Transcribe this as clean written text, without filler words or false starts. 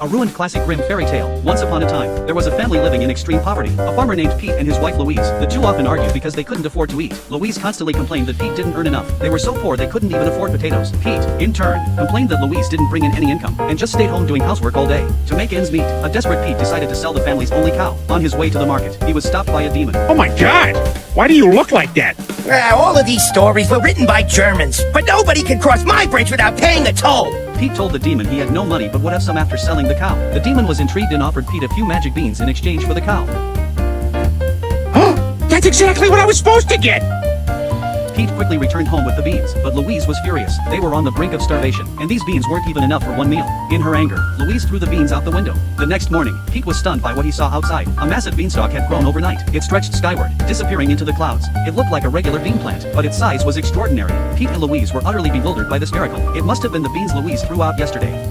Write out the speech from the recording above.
A ruined classic Grimm fairy tale. Once upon a time, there was a family living in extreme poverty. A farmer named Pete and his wife Louise. The two often argued because they couldn't afford to eat. Louise constantly complained that Pete didn't earn enough. They were so poor they couldn't even afford potatoes. Pete, in turn, complained that Louise didn't bring in any income and just stayed home doing housework all day. To make ends meet, a desperate Pete decided to sell the family's only cow. On his way to the market, he was stopped by a demon. Oh my God! Why do you look like that? All of these stories were written by Germans, but nobody can cross my bridge without paying a toll. Pete told the demon he had no money but would have some after selling the cow. The demon was intrigued and offered Pete a few magic beans in exchange for the cow. That's exactly what I was supposed to get! Pete quickly returned home with the beans, but Louise was furious. They were on the brink of starvation, and these beans weren't even enough for one meal. In her anger, Louise threw the beans out the window. The next morning, Pete was stunned by what he saw outside. A massive beanstalk had grown overnight. It stretched skyward, disappearing into the clouds. It looked like a regular bean plant, but its size was extraordinary. Pete and Louise were utterly bewildered by this miracle. It must have been the beans Louise threw out yesterday.